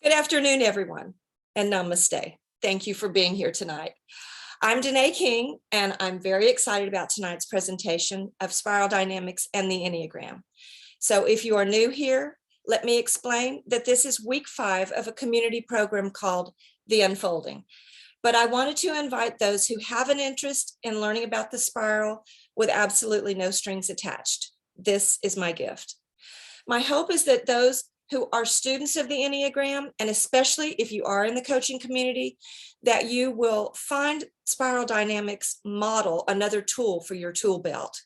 Good afternoon, everyone, and namaste. Thank you for being here tonight. I'm Danae King, and I'm very excited about tonight's presentation of spiral dynamics and the Enneagram. So if you are new here, let me explain that this is week 5 of a community program called The Unfolding. But I wanted to invite those who have an interest in learning about the spiral with absolutely no strings attached. This is my gift. My hope is that those who are students of the Enneagram, and especially if you are in the coaching community, that you will find spiral dynamics model another tool for your tool belt.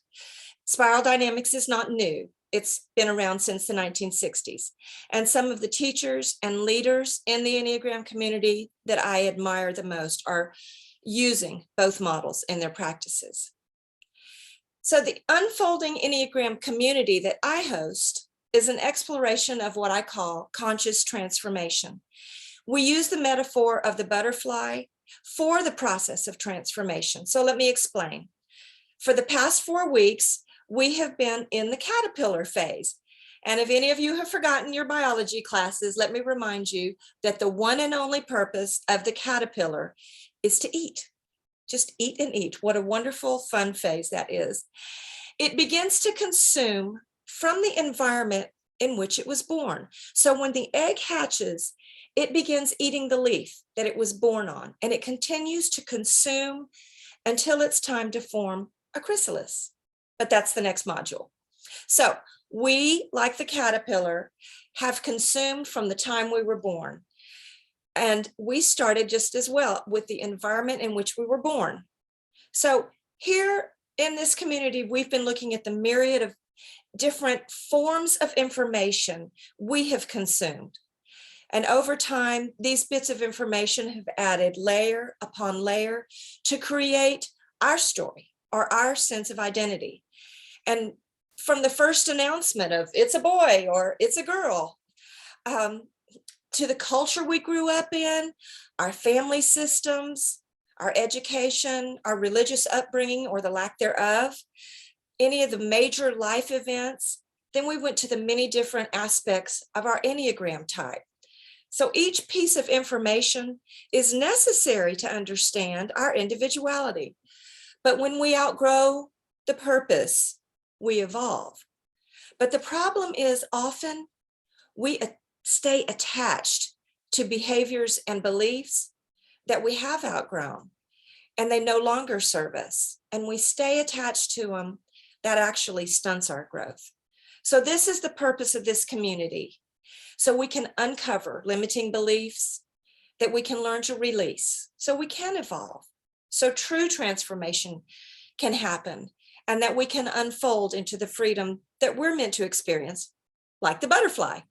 Spiral dynamics is not new. It's been around since the 1960s. And some of the teachers and leaders in the Enneagram community that I admire the most are using both models in their practices. So the Unfolding Enneagram community that I host is an exploration of what I call conscious transformation. We use the metaphor of the butterfly for the process of transformation. So let me explain. For the past 4 weeks, we have been in the caterpillar phase. And if any of you have forgotten your biology classes, let me remind you that the one and only purpose of the caterpillar is to eat. Just eat and eat. What a wonderful, fun phase that is. It begins to consume from the environment in which it was born. So when the egg hatches, it begins eating the leaf that it was born on, and it continues to consume until it's time to form a chrysalis. But that's the next module. So we, like the caterpillar, have consumed from the time we were born. And we started just as well with the environment in which we were born. So here in this community, we've been looking at the myriad of different forms of information we have consumed. And over time, these bits of information have added layer upon layer to create our story or our sense of identity. And from the first announcement of it's a boy or it's a girl, to the culture we grew up in, our family systems, our education, our religious upbringing or the lack thereof, any of the major life events, then we went to the many different aspects of our Enneagram type. So each piece of information is necessary to understand our individuality. But when we outgrow the purpose, we evolve. But the problem is often we stay attached to behaviors and beliefs that we have outgrown, and they no longer serve us. And we stay attached to them. That actually stunts our growth. So this is the purpose of this community. So we can uncover limiting beliefs that we can learn to release, so we can evolve. So true transformation can happen, and that we can unfold into the freedom that we're meant to experience, like the butterfly.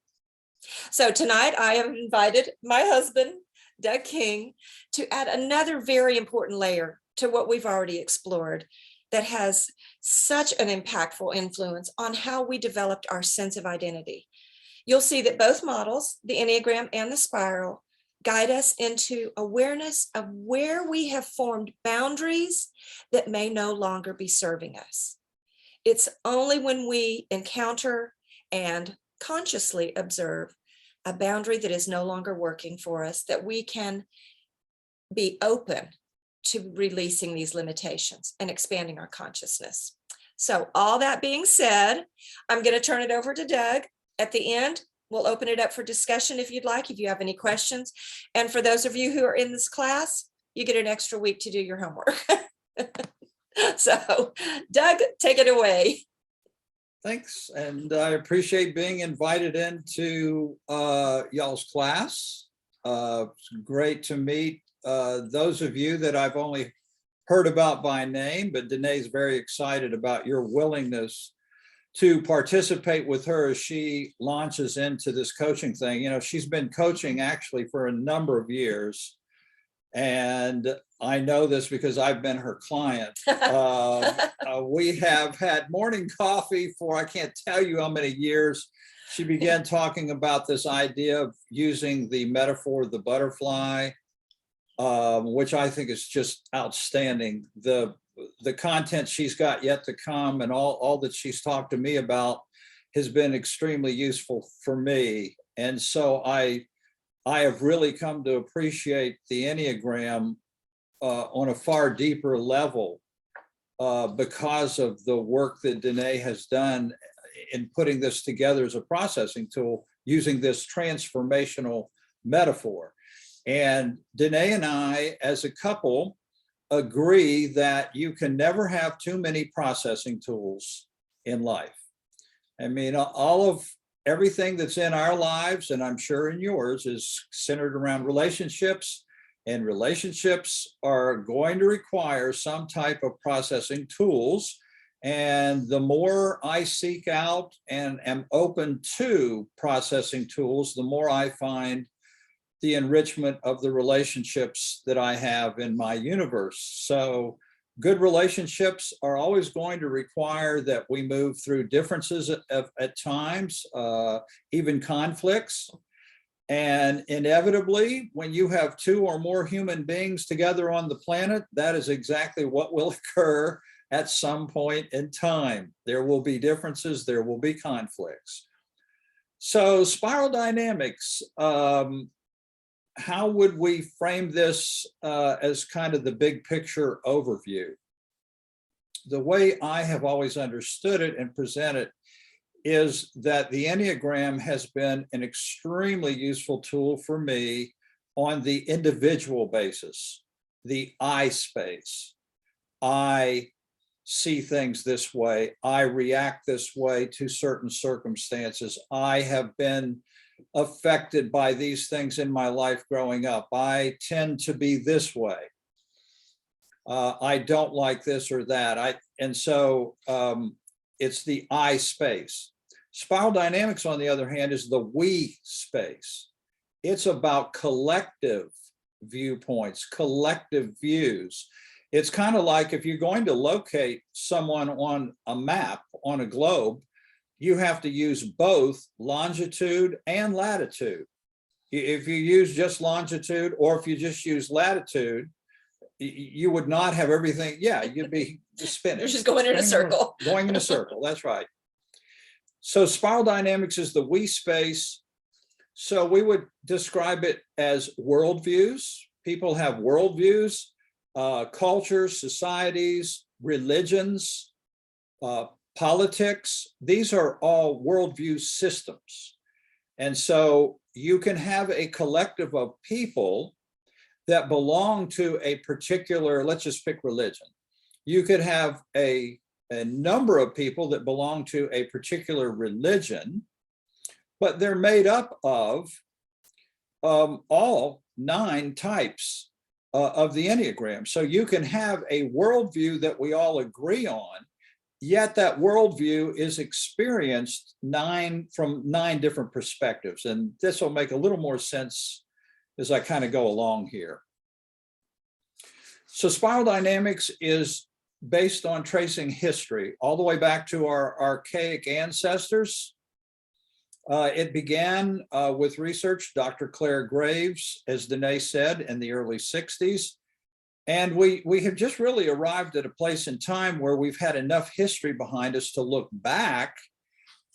So tonight I have invited my husband, Doug King, to add another very important layer to what we've already explored that has such an impactful influence on how we developed our sense of identity. You'll see that both models, the Enneagram and the spiral, guide us into awareness of where we have formed boundaries that may no longer be serving us. It's only when we encounter and consciously observe a boundary that is no longer working for us that we can be open to releasing these limitations and expanding our consciousness. So all that being said, I'm going to turn it over to Doug. At the end, we'll open it up for discussion if you'd like, if you have any questions. And for those of you who are in this class, you get an extra week to do your homework. So Doug, take it away. Thanks, and I appreciate being invited into y'all's class. It's great to meet those of you that I've only heard about by name, but Danae's very excited about your willingness to participate with her as she launches into this coaching thing. You know, she's been coaching actually for a number of years, and I know this because I've been her client. We have had morning coffee for I can't tell you how many years. She began talking about this idea of using the metaphor of the butterfly, which I think is just outstanding. The content she's got yet to come and all that she's talked to me about has been extremely useful for me. And so I I have really come to appreciate the Enneagram on a far deeper level because of the work that Danae has done in putting this together as a processing tool using this transformational metaphor. And Danae and I, as a couple, agree that you can never have too many processing tools in life. I mean, all of everything that's in our lives, and I'm sure in yours, is centered around relationships, and relationships are going to require some type of processing tools. And the more I seek out and am open to processing tools, the more I find the enrichment of the relationships that I have in my universe. So good relationships are always going to require that we move through differences at times, even conflicts. And inevitably, when you have two or more human beings together on the planet, that is exactly what will occur at some point in time. There will be differences, there will be conflicts. So spiral dynamics, how would we frame this as kind of the big picture overview? The way I have always understood it and presented is that the Enneagram has been an extremely useful tool for me on the individual basis, the I space. I see things this way. I react this way to certain circumstances. I have been affected by these things in my life growing up. I tend to be this way. I don't like this or that. And so it's the I space. Spiral dynamics, on the other hand, is the we space. It's about collective viewpoints, collective views. It's kind of like if you're going to locate someone on a map, on a globe, you have to use both longitude and latitude. If you use just longitude, or if you just use latitude, you would not have everything. Yeah, you'd be spinning. You're just going in a circle. Going in a circle, that's right. So spiral dynamics is the we space. So we would describe it as worldviews. People have worldviews, cultures, societies, religions, politics. These are all worldview systems. And so you can have a collective of people that belong to a particular, let's just pick religion. You could have a number of people that belong to a particular religion, but they're made up of all 9 types of the Enneagram. So you can have a worldview that we all agree on, yet that worldview is experienced from 9 different perspectives. And this will make a little more sense as I kind of go along here. So spiral dynamics is based on tracing history all the way back to our archaic ancestors. It began with research, Dr. Claire Graves, as Danae said, in the early 60s. And we have just really arrived at a place in time where we've had enough history behind us to look back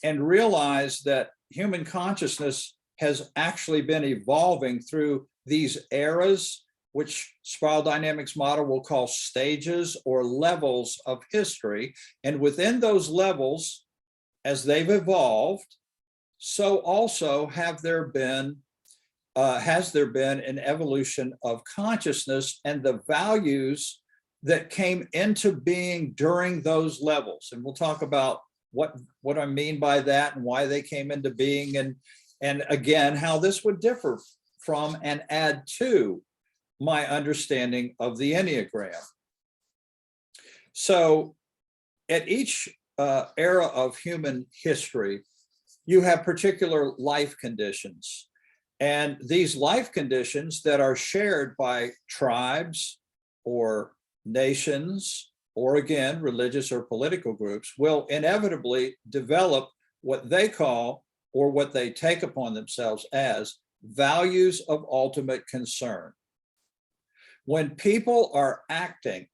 and realize that human consciousness has actually been evolving through these eras, which spiral dynamics model will call stages or levels of history. And within those levels, as they've evolved, so also has there been an evolution of consciousness and the values that came into being during those levels. And we'll talk about what I mean by that and why they came into being, and again, how this would differ from and add to my understanding of the Enneagram. So at each era of human history, you have particular life conditions. And these life conditions that are shared by tribes or nations, or again, religious or political groups, will inevitably develop what they call, or what they take upon themselves as, values of ultimate concern. When people are acting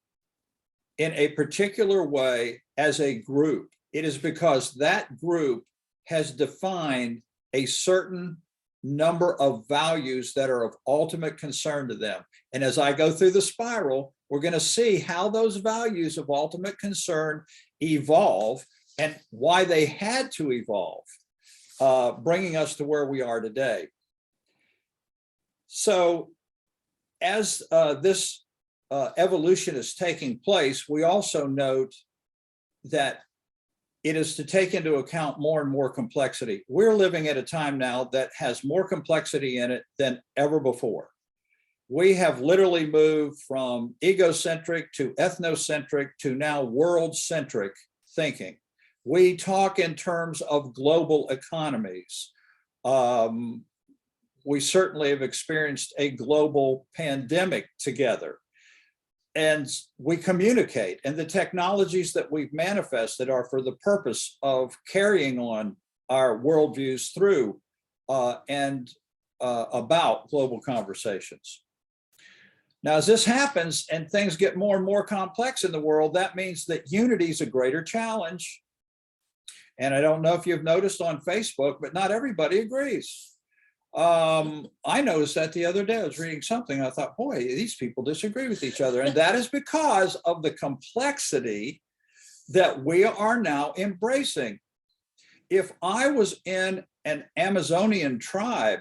in a particular way as a group, it is because that group has defined a certain number of values that are of ultimate concern to them. And as I go through the spiral, we're going to see how those values of ultimate concern evolve and why they had to evolve, bringing us to where we are today. So as this evolution is taking place, we also note that it is to take into account more and more complexity. We're living at a time now that has more complexity in it than ever before. We have literally moved from egocentric to ethnocentric to now world-centric thinking. We talk in terms of global economies. We certainly have experienced a global pandemic together. And we communicate, and the technologies that we've manifested are for the purpose of carrying on our worldviews through and about global conversations. Now, as this happens and things get more and more complex in the world, that means that unity is a greater challenge. And I don't know if you've noticed on Facebook, but not everybody agrees. I noticed that the other day. I was reading something. I thought, boy, these people disagree with each other. And that is because of the complexity that we are now embracing. If I was in an Amazonian tribe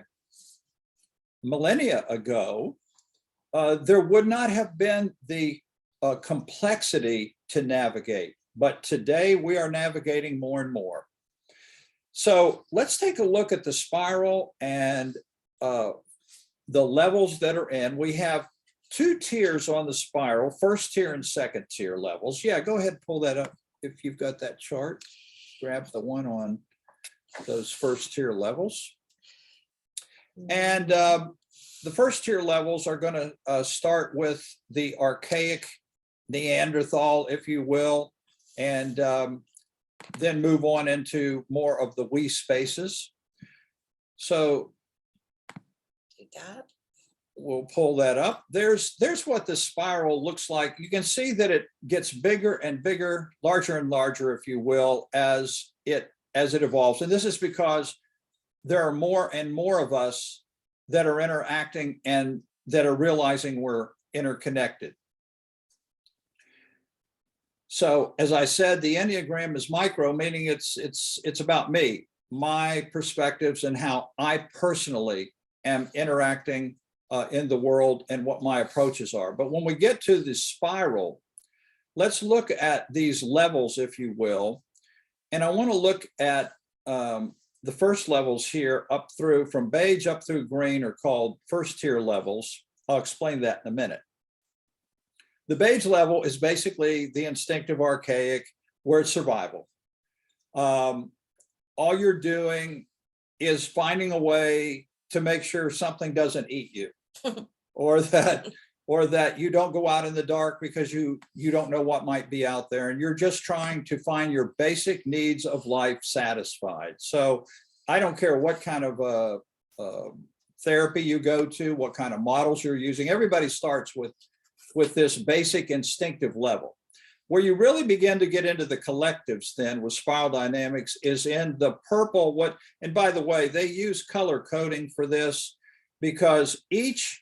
millennia ago, there would not have been the complexity to navigate. But today we are navigating more and more. So let's take a look at the spiral and the levels that are in. We have two tiers on the spiral, first tier and second tier levels. Yeah, go ahead and pull that up if you've got that chart. Grab the one on those first tier levels. And the first tier levels are going to start with the archaic Neanderthal, if you will, and then move on into more of the we spaces. So we'll pull that up. There's what the spiral looks like. You can see that it gets bigger and bigger, larger and larger, if you will, as it evolves. And this is because there are more and more of us that are interacting and that are realizing we're interconnected. So as I said, the Enneagram is micro, meaning it's about me, my perspectives, and how I personally am interacting in the world and what my approaches are. But when we get to the spiral, let's look at these levels, if you will. And I want to look at the first levels here up through, from beige up through green, are called first tier levels. I'll explain that in a minute. The beige level is basically the instinctive archaic, where it's survival. All you're doing is finding a way to make sure something doesn't eat you, or that you don't go out in the dark because you don't know what might be out there, and you're just trying to find your basic needs of life satisfied. So I don't care what kind of therapy you go to, what kind of models you're using. Everybody starts with this basic instinctive level. Where you really begin to get into the collectives then with spiral dynamics is in the purple. And by the way, they use color coding for this because each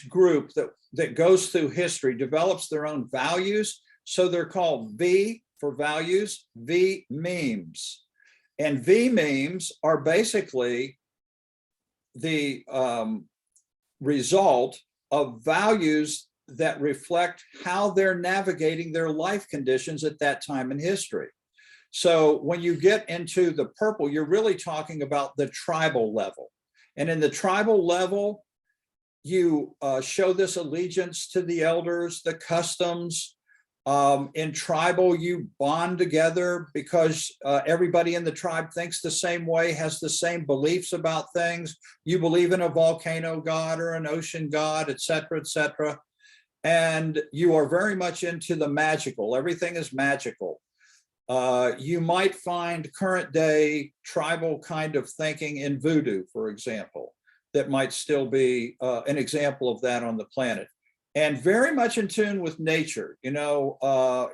group that goes through history develops their own values. So they're called V for values, V memes. And V memes are basically the result of values that reflect how they're navigating their life conditions at that time in history. So when you get into the purple, you're really talking about the tribal level. And in the tribal level, you show this allegiance to the elders, the customs. In tribal, you bond together because everybody in the tribe thinks the same way, has the same beliefs about things. You believe in a volcano god or an ocean god, et cetera, et cetera. And you are very much into the magical. Everything is magical. You might find current day tribal kind of thinking in voodoo, for example, that might still be an example of that on the planet. And very much in tune with nature. You know,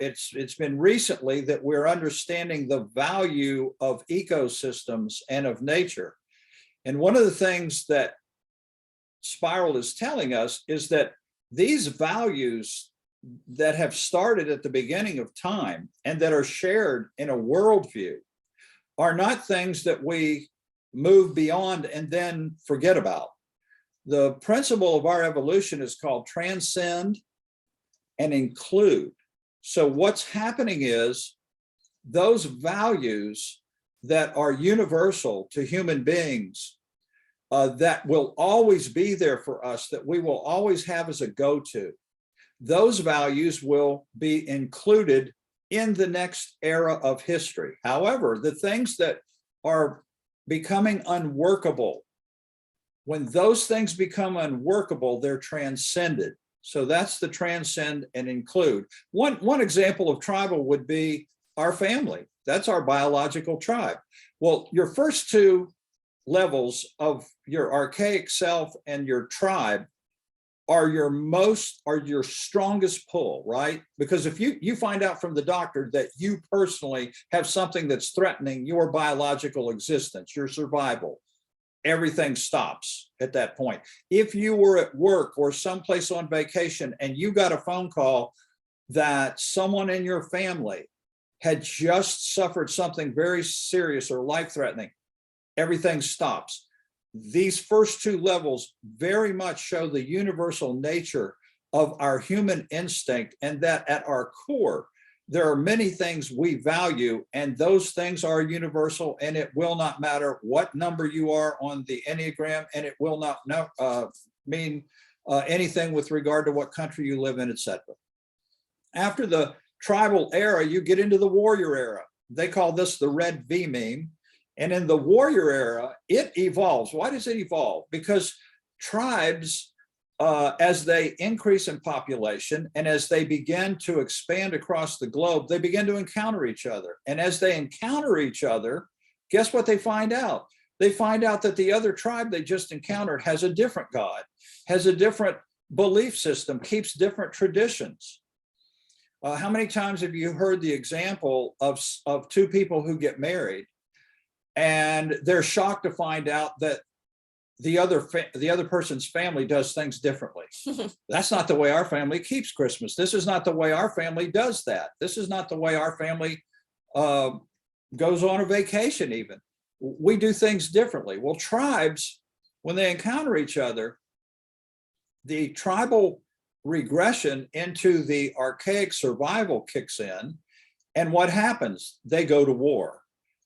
it's been recently that we're understanding the value of ecosystems and of nature. And one of the things that Spiral is telling us is that these values that have started at the beginning of time and that are shared in a worldview are not things that we move beyond and then forget about. The principle of our evolution is called transcend and include. So what's happening is those values that are universal to human beings, that will always be there for us, that we will always have as a go-to, those values will be included in the next era of history. However, the things that are becoming unworkable, when those things become unworkable, they're transcended. So that's the transcend and include. One example of tribal would be our family. That's our biological tribe. Well, your first two levels of your archaic self and your tribe are your strongest pull, right? Because if you find out from the doctor that you personally have something that's threatening your biological existence, your survival, everything stops at that point. If you were at work or someplace on vacation and you got a phone call that someone in your family had just suffered something very serious or life-threatening, everything stops. These first two levels very much show the universal nature of our human instinct, and that at our core, there are many things we value, and those things are universal, and it will not matter what number you are on the Enneagram, and it will not mean anything with regard to what country you live in, etc. After the tribal era, you get into the warrior era. They call this the red V meme. And in the warrior era, it evolves. Why does it evolve? Because tribes, as they increase in population and as they begin to expand across the globe, they begin to encounter each other. And as they encounter each other, guess what they find out? They find out that the other tribe they just encountered has a different God, has a different belief system, keeps different traditions. How many times have you heard the example of two people who get married and they're shocked to find out that the other person's family does things differently? That's not the way our family keeps Christmas. This is not the way our family does that. This is not the way our family goes on a vacation even. We do things differently. Well, tribes, when they encounter each other, the tribal regression into the archaic survival kicks in. And what happens? They go to war.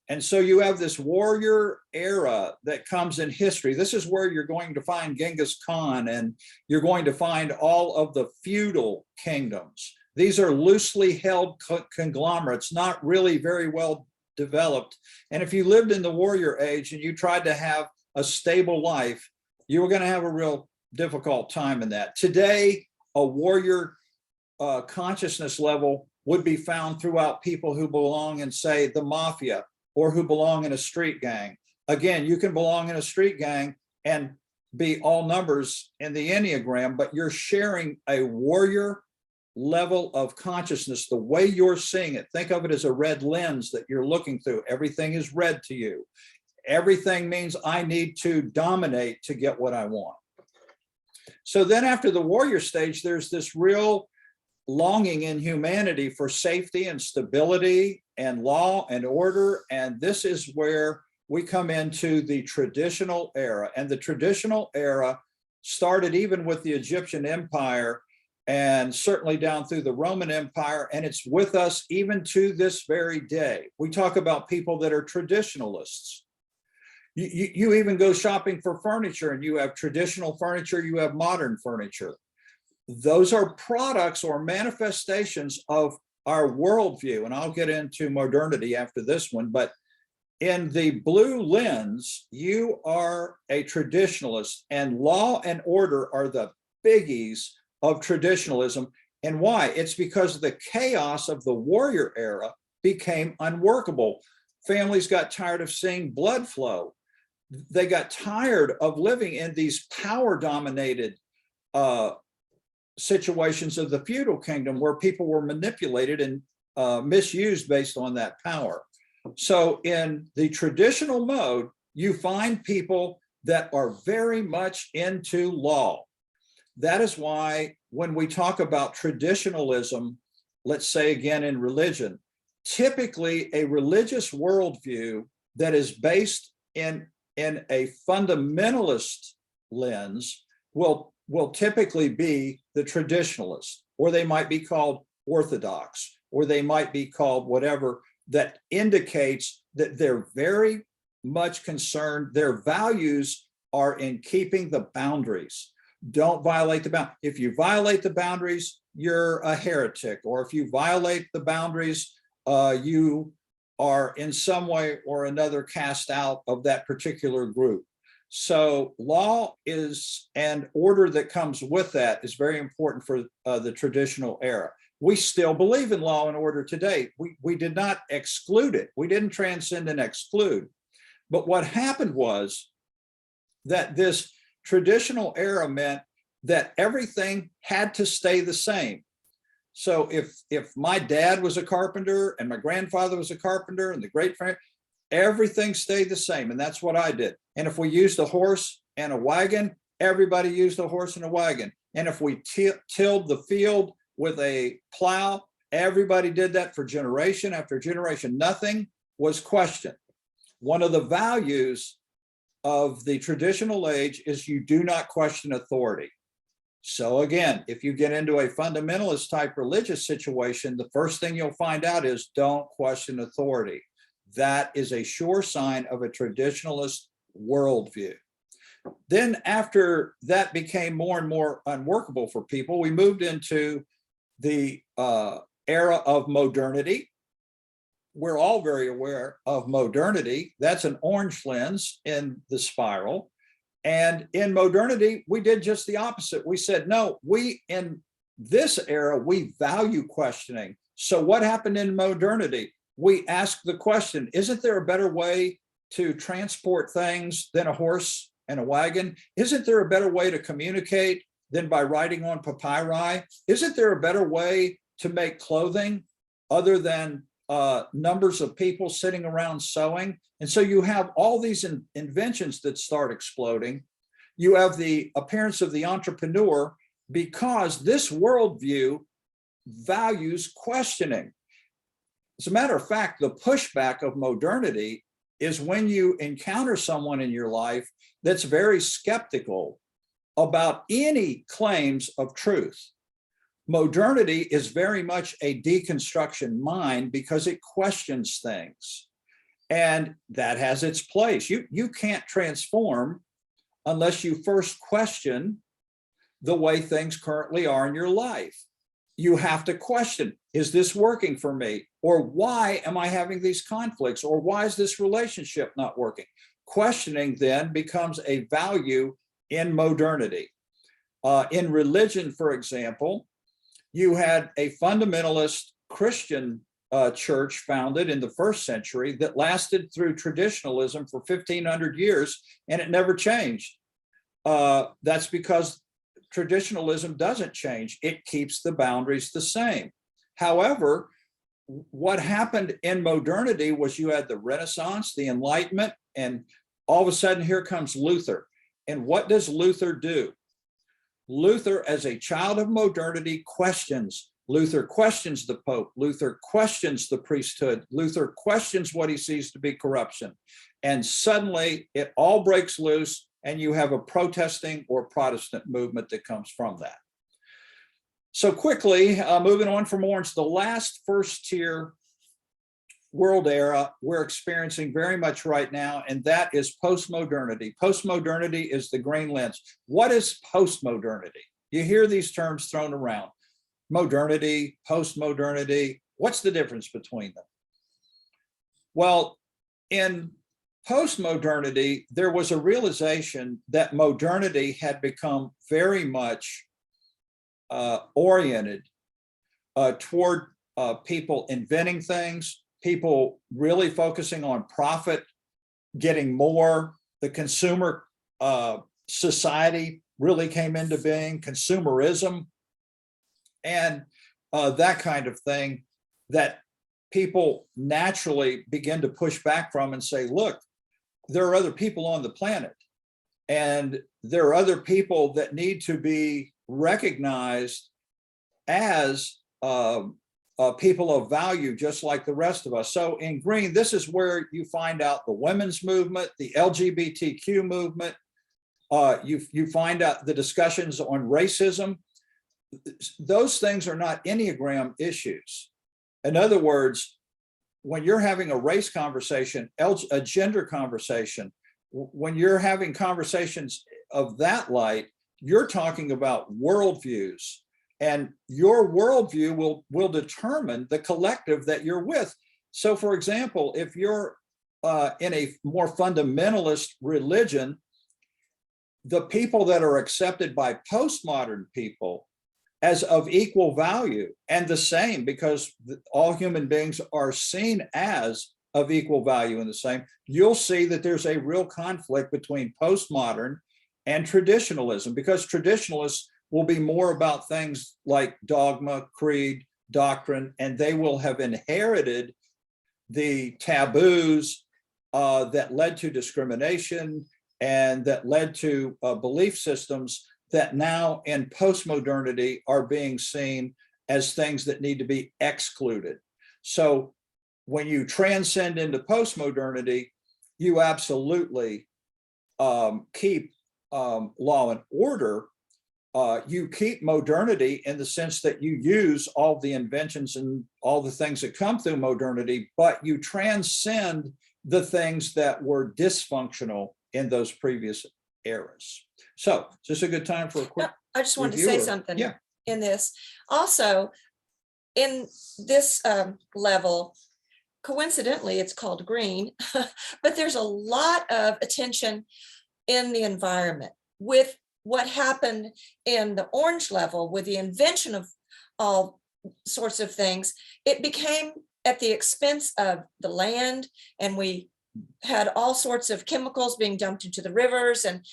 And so you have this warrior era that comes in history. This is where you're going to find Genghis Khan, and you're going to find all of the feudal kingdoms. These are loosely held conglomerates, not really very well developed. And if you lived in the warrior age and you tried to have a stable life, you were going to have a real difficult time in that. Today, a warrior consciousness level would be found throughout people who belong in, say, the mafia, or who belong in a street gang. Again, you can belong in a street gang and be all numbers in the Enneagram, but you're sharing a warrior level of consciousness, the way you're seeing it. Think of it as a red lens that you're looking through. Everything is red to you. Everything means I need to dominate to get what I want. So then after the warrior stage, there's this real longing in humanity for safety and stability and law and order. And this is where we come into the traditional era. And the traditional era started even with the Egyptian Empire and certainly down through the Roman Empire. And it's with us even to this very day. We talk about people that are traditionalists. You even go shopping for furniture and you have traditional furniture, you have modern furniture. Those are products or manifestations of our worldview. And I'll get into modernity after this one, but in the blue lens, you are a traditionalist, and law and order are the biggies of traditionalism. And why? It's because the chaos of the warrior era became unworkable. Families got tired of seeing blood flow. They got tired of living in these power-dominated situations of the feudal kingdom where people were manipulated and misused based on that power. So in the traditional mode, you find people that are very much into law. That is why when we talk about traditionalism, let's say again in religion, typically a religious worldview that is based in a fundamentalist lens will typically be the traditionalist, or they might be called orthodox, or they might be called whatever, that indicates that they're very much concerned. Their values are in keeping the boundaries. Don't violate the boundaries. If you violate the boundaries, you're a heretic, or if you violate the boundaries, you are in some way or another cast out of that particular group. So law is, and order that comes with that is very important for the traditional era. We still believe in law and order today. We did not exclude it. We didn't transcend and exclude. But what happened was that this traditional era meant that everything had to stay the same. So if my dad was a carpenter and my grandfather was a carpenter and the great friend, everything stayed the same. And that's what I did. And if we used a horse and a wagon, everybody used a horse and a wagon. And if we tilled the field with a plow, everybody did that for generation after generation. Nothing was questioned. One of the values of the traditional age is you do not question authority. So again, if you get into a fundamentalist type religious situation, the first thing you'll find out is don't question authority. That is a sure sign of a traditionalist worldview. Then after that became more and more unworkable for people, we moved into the era of modernity. We're all very aware of modernity. That's an orange lens in the spiral. And in modernity, we did just the opposite. We said, no, in this era, we value questioning. So what happened in modernity? We asked the question, isn't there a better way to transport things than a horse and a wagon? Isn't there a better way to communicate than by writing on papyri? Isn't there a better way to make clothing other than numbers of people sitting around sewing? And so you have all these inventions that start exploding. You have the appearance of the entrepreneur because this worldview values questioning. As a matter of fact, the pushback of modernity is when you encounter someone in your life that's very skeptical about any claims of truth. Modernity is very much a deconstruction mind because it questions things. And that has its place. You can't transform unless you first question the way things currently are in your life. You have to question, is this working for me? Or why am I having these conflicts? Or why is this relationship not working? Questioning then becomes a value in modernity. In religion, for example, you had a fundamentalist Christian church founded in the first century that lasted through traditionalism for 1,500 years, and it never changed. That's because traditionalism doesn't change. It keeps the boundaries the same. However, what happened in modernity was you had the Renaissance, the Enlightenment, and all of a sudden here comes Luther. And what does Luther do? Luther, as a child of modernity, questions. Luther questions the Pope. Luther questions the priesthood. Luther questions what he sees to be corruption. And suddenly it all breaks loose and you have a protesting or Protestant movement that comes from that. So quickly, moving on from orange, the last first tier world era we're experiencing very much right now, and that is postmodernity. Postmodernity is the green lens. What is postmodernity? You hear these terms thrown around. Modernity, postmodernity. What's the difference between them? Well, in postmodernity, there was a realization that modernity had become very much oriented toward people inventing things, people really focusing on profit, getting more. The consumer society really came into being, consumerism, and that kind of thing that people naturally begin to push back from and say, look, there are other people on the planet. And there are other people that need to be recognized as people of value, just like the rest of us. So in green, this is where you find out the women's movement, the LGBTQ movement. You find out the discussions on racism. Those things are not Enneagram issues. In other words, when you're having a race conversation, a gender conversation, when you're having conversations of that light, you're talking about worldviews, and your worldview will determine the collective that you're with. So for example, if you're in a more fundamentalist religion, the people that are accepted by postmodern people as of equal value and the same, because all human beings are seen as of equal value and the same, you'll see that there's a real conflict between postmodern and traditionalism, because traditionalists will be more about things like dogma, creed, doctrine, and they will have inherited the taboos that led to discrimination and that led to belief systems that now in postmodernity are being seen as things that need to be excluded. So when you transcend into postmodernity, you absolutely keep law and order. You keep modernity in the sense that you use all the inventions and all the things that come through modernity, but you transcend the things that were dysfunctional in those previous eras. So is this a good time for a quick I just wanted to review say or- something Yeah. in this. Also, in this level, coincidentally, it's called green, but there's a lot of attention in the environment with what happened in the orange level with the invention of all sorts of things. It became at the expense of the land, and we had all sorts of chemicals being dumped into the rivers, and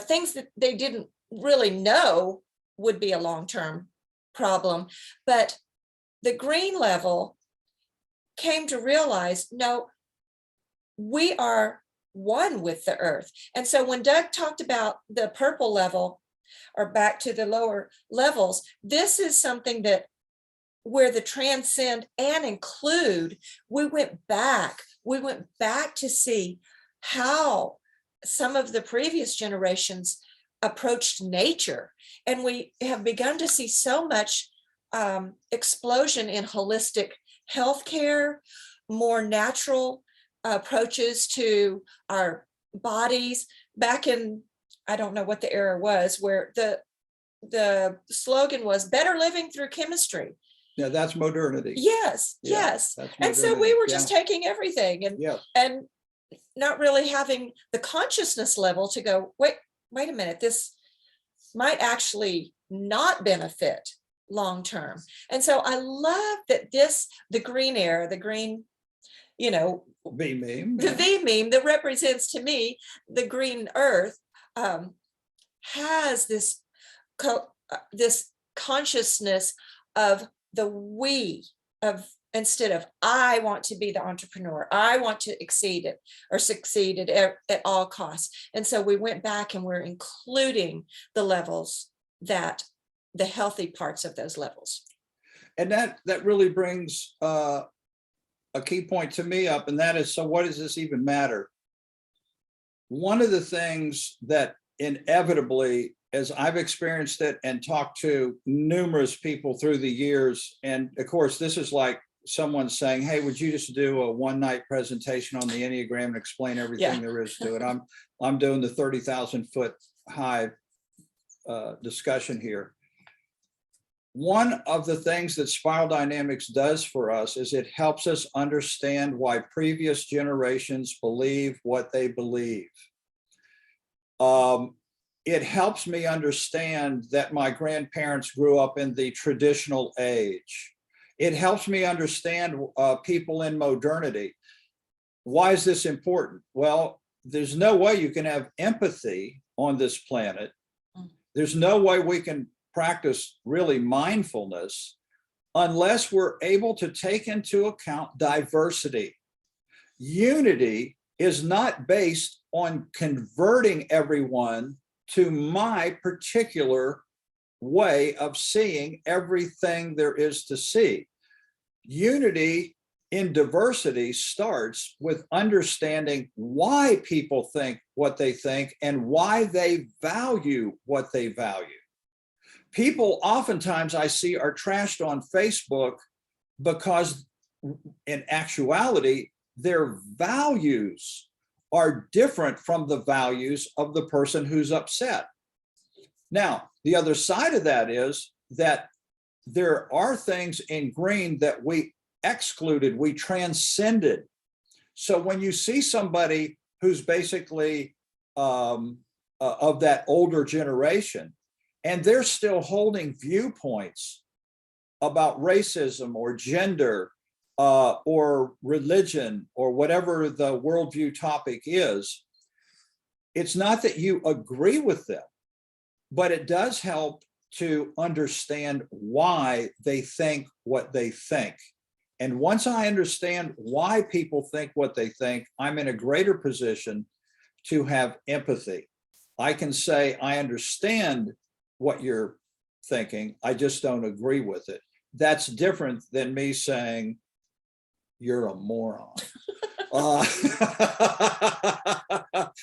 things that they didn't really know would be a long-term problem. But the green level came to realize, no, we are one with the earth. And so when Doug talked about the purple level, or back to the lower levels, this is something that where the transcend and include, we went back to see how some of the previous generations approached nature. And we have begun to see so much explosion in holistic healthcare, more natural approaches to our bodies. Back in, I don't know what the era was, where the slogan was better living through chemistry. Yeah, that's modernity. Yes, Yeah, yes. that's And so we modernity. were just taking everything and not really having the consciousness level to go, wait a minute, this might actually not benefit long term. And so I love that the green era, the green, V meme. the V meme that represents to me the green earth, has this consciousness of the we, of instead of I want to be the entrepreneur, I want to exceed it or succeed at all costs. And so we went back and we're including the levels, that the healthy parts of those levels. And that really brings a key point to me up, and that is, so what does this even matter? One of the things that inevitably, as I've experienced it and talked to numerous people through the years, and of course, this is like someone saying, hey, would you just do a one-night presentation on the Enneagram and explain everything there is to it? I'm doing the 30,000 foot high discussion here. One of the things that spiral dynamics does for us is it helps us understand why previous generations believe what they believe. It helps me understand that my grandparents grew up in the traditional age. It helps me understand people in modernity. Why is this important? Well, there's no way you can have empathy on this planet. There's no way we can practice really mindfulness unless we're able to take into account diversity. Unity is not based on converting everyone to my particular way of seeing everything there is to see. Unity in diversity starts with understanding why people think what they think and why they value what they value. People oftentimes I see are trashed on Facebook because in actuality, their values are different from the values of the person who's upset. Now, the other side of that is that there are things in green that we excluded, we transcended. So when you see somebody who's basically of that older generation, and they're still holding viewpoints about racism or gender or religion or whatever the worldview topic is, it's not that you agree with them, but it does help to understand why they think what they think. And once I understand why people think what they think, I'm in a greater position to have empathy. I can say, I understand what you're thinking, I just don't agree with it. That's different than me saying, you're a moron.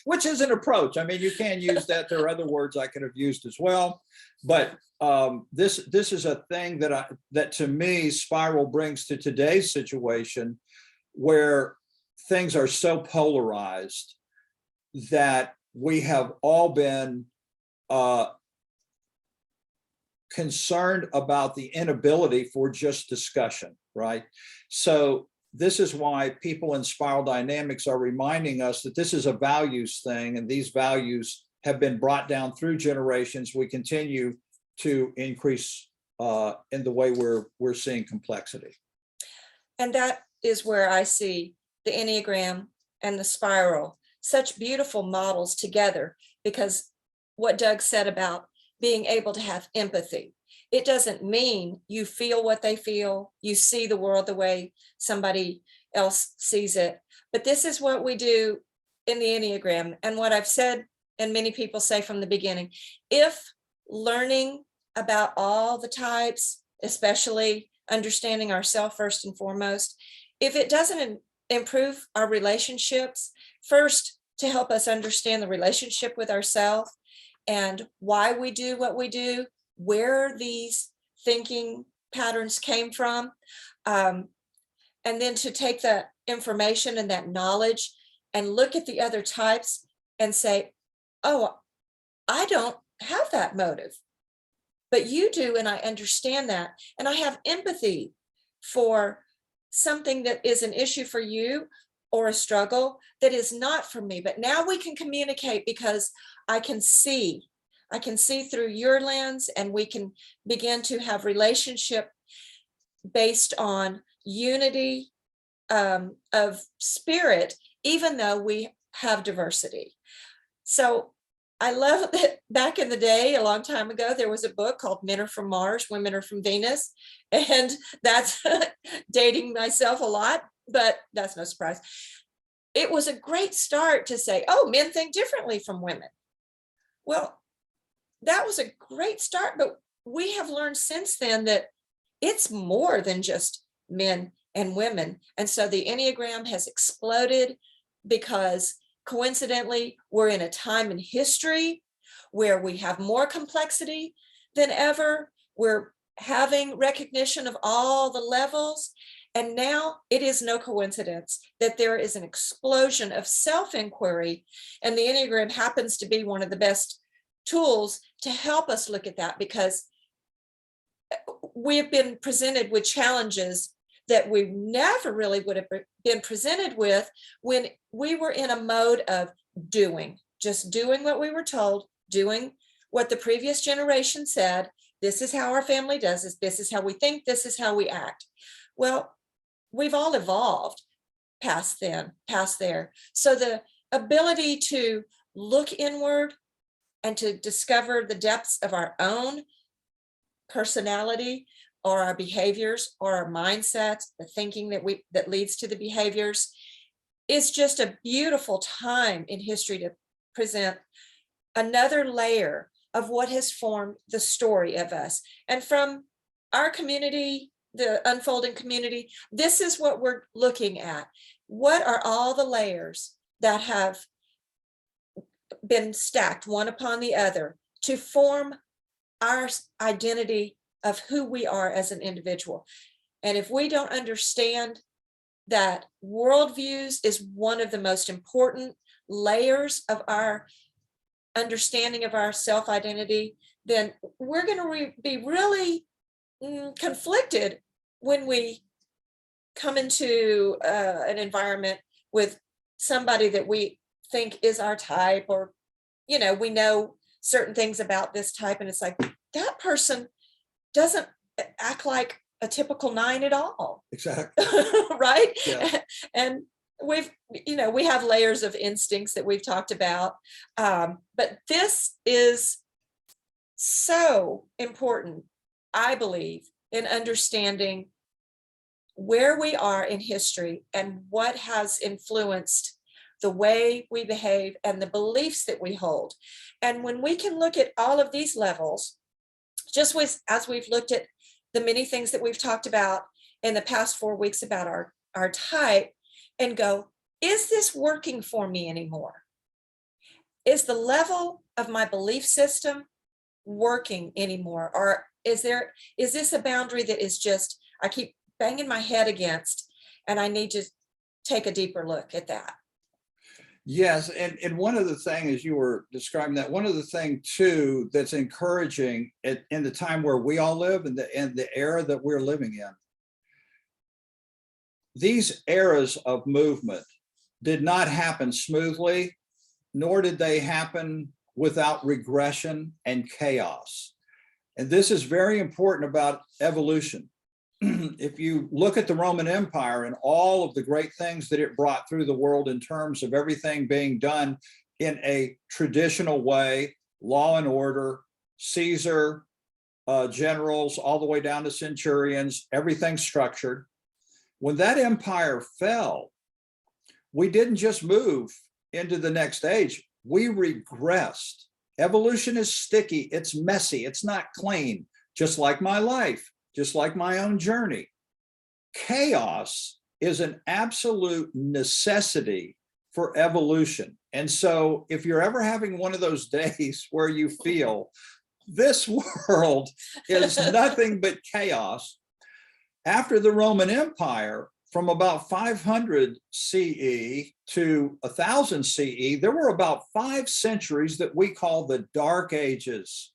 Which is an approach. I mean, you can use that. There are other words I could have used as well. But this is a thing that to me, Spiral brings to today's situation where things are so polarized that we have all been concerned about the inability for just discussion, right? So this is why people in Spiral Dynamics are reminding us that this is a values thing, and these values have been brought down through generations. We continue to increase in the way we're seeing complexity. And that is where I see the Enneagram and the Spiral, such beautiful models together, because what Doug said about being able to have empathy. It doesn't mean you feel what they feel, you see the world the way somebody else sees it. But this is what we do in the Enneagram. And what I've said, and many people say from the beginning, if learning about all the types, especially understanding ourselves first and foremost, if it doesn't improve our relationships, first to help us understand the relationship with ourselves and why we do what we do, where these thinking patterns came from, and then to take that information and that knowledge and look at the other types and say, oh, I don't have that motive, but you do, and I understand that, and I have empathy for something that is an issue for you or a struggle that is not for me. But now we can communicate because I can see through your lens, and we can begin to have relationship based on unity of spirit, even though we have diversity. So I love that back in the day, a long time ago, there was a book called Men Are From Mars, Women Are From Venus. And that's dating myself a lot, but that's no surprise. It was a great start to say, oh, men think differently from women. Well, that was a great start, but we have learned since then that it's more than just men and women. And so the Enneagram has exploded because coincidentally, we're in a time in history where we have more complexity than ever. We're having recognition of all the levels. And now it is no coincidence that there is an explosion of self-inquiry. And the Enneagram happens to be one of the best tools to help us look at that, because we've been presented with challenges that we never really would have been presented with when we were in a mode of doing, just doing what we were told, doing what the previous generation said. This is how our family does this. This is how we think. This is how we act. Well, we've all evolved past there. So the ability to look inward and to discover the depths of our own personality or our behaviors or our mindsets, the thinking that leads to the behaviors, is just a beautiful time in history to present another layer of what has formed the story of us. And from our community, the unfolding community, this is what we're looking at. What are all the layers that have been stacked one upon the other to form our identity of who we are as an individual? And if we don't understand that worldviews is one of the most important layers of our understanding of our self-identity, then we're going to be really conflicted when we come into an environment with somebody that we think is our type, or, you know, we know certain things about this type, and it's like, that person doesn't act like a typical 9 at all. Exactly. Right? Yeah. And we have layers of instincts that we've talked about. But this is so important, I believe, in understanding where we are in history and what has influenced the way we behave and the beliefs that we hold. And when we can look at all of these levels, just as we've looked at the many things that we've talked about in the past 4 weeks about our type, and go, is this working for me anymore? Is the level of my belief system working anymore? Or is this a boundary that is just, I keep banging my head against, and I need to take a deeper look at that? Yes, and one of the things, as you were describing that, one of the things too that's encouraging in the time where we all live, and the era that we're living in, these eras of movement did not happen smoothly, nor did they happen without regression and chaos. And this is very important about evolution. If you look at the Roman Empire and all of the great things that it brought through the world in terms of everything being done in a traditional way, law and order, Caesar, generals, all the way down to centurions, everything structured. When that empire fell, we didn't just move into the next age, we regressed. Evolution is sticky, it's messy, it's not clean, just like my life, just like my own journey. Chaos is an absolute necessity for evolution. And so if you're ever having one of those days where you feel this world is nothing but chaos, after the Roman Empire, from about 500 CE to 1000 CE, there were about 5 centuries that we call the Dark Ages.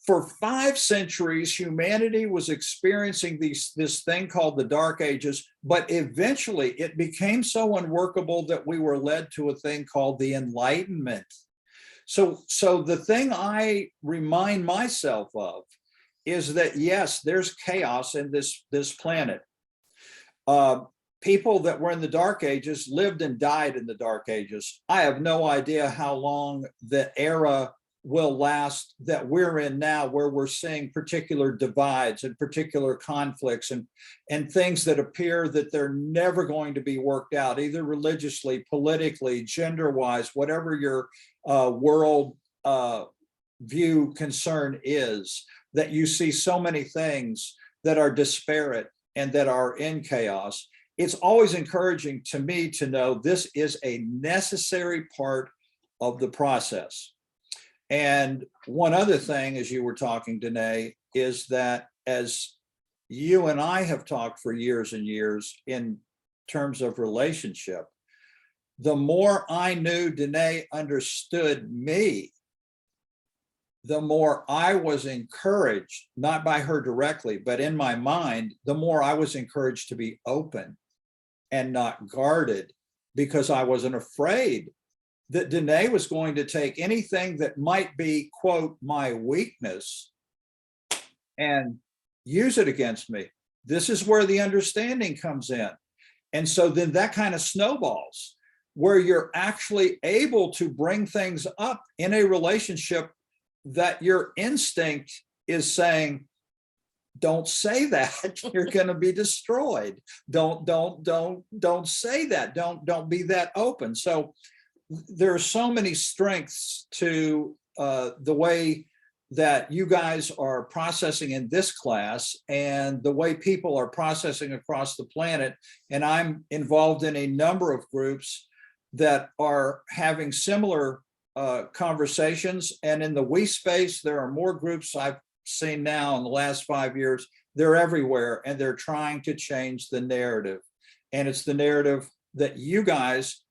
For 5 centuries, humanity was experiencing this thing called the Dark Ages, but eventually it became so unworkable that we were led to a thing called the Enlightenment. So the thing I remind myself of is that, yes, there's chaos in this planet. People that were in the Dark Ages lived and died in the Dark Ages. I have no idea how long the era will last that we're in now, where we're seeing particular divides and particular conflicts and things that appear that they're never going to be worked out, either religiously, politically, gender-wise, whatever your world view concern is, that you see so many things that are disparate and that are in chaos. It's always encouraging to me to know this is a necessary part of the process. And one other thing, as you were talking, Danae, is that as you and I have talked for years and years in terms of relationship, the more I knew Danae understood me, the more I was encouraged, not by her directly, but in my mind, the more I was encouraged to be open and not guarded, because I wasn't afraid that Danae was going to take anything that might be, quote, my weakness and use it against me. This is where the understanding comes in. And so then that kind of snowballs, where you're actually able to bring things up in a relationship that your instinct is saying, don't say that. You're going to be destroyed. Don't say that. Don't be that open. So there are so many strengths to the way that you guys are processing in this class and the way people are processing across the planet. And I'm involved in a number of groups that are having similar conversations. And in the we space, there are more groups I've seen now in the last 5 years. They're everywhere, and they're trying to change the narrative. And it's the narrative that you guys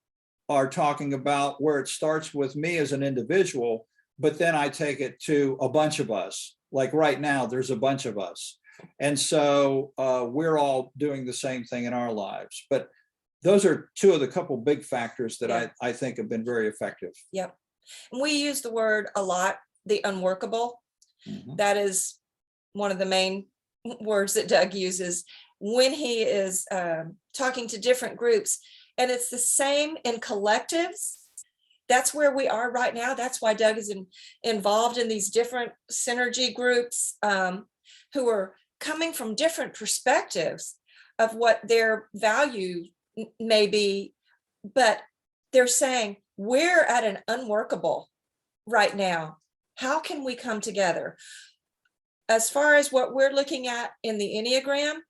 are talking about, where it starts with me as an individual, but then I take it to a bunch of us. Like right now, there's a bunch of us. And so we're all doing the same thing in our lives. But those are two of the couple big factors that I think have been very effective. Yep. And we use the word a lot, the unworkable. Mhm. That is one of the main words that Doug uses when he is talking to different groups. And it's the same in collectives. That's where we are right now. That's why Doug is involved in these different synergy groups who are coming from different perspectives of what their value may be. But they're saying, we're at an unworkable right now. How can we come together? As far as what we're looking at in the Enneagram,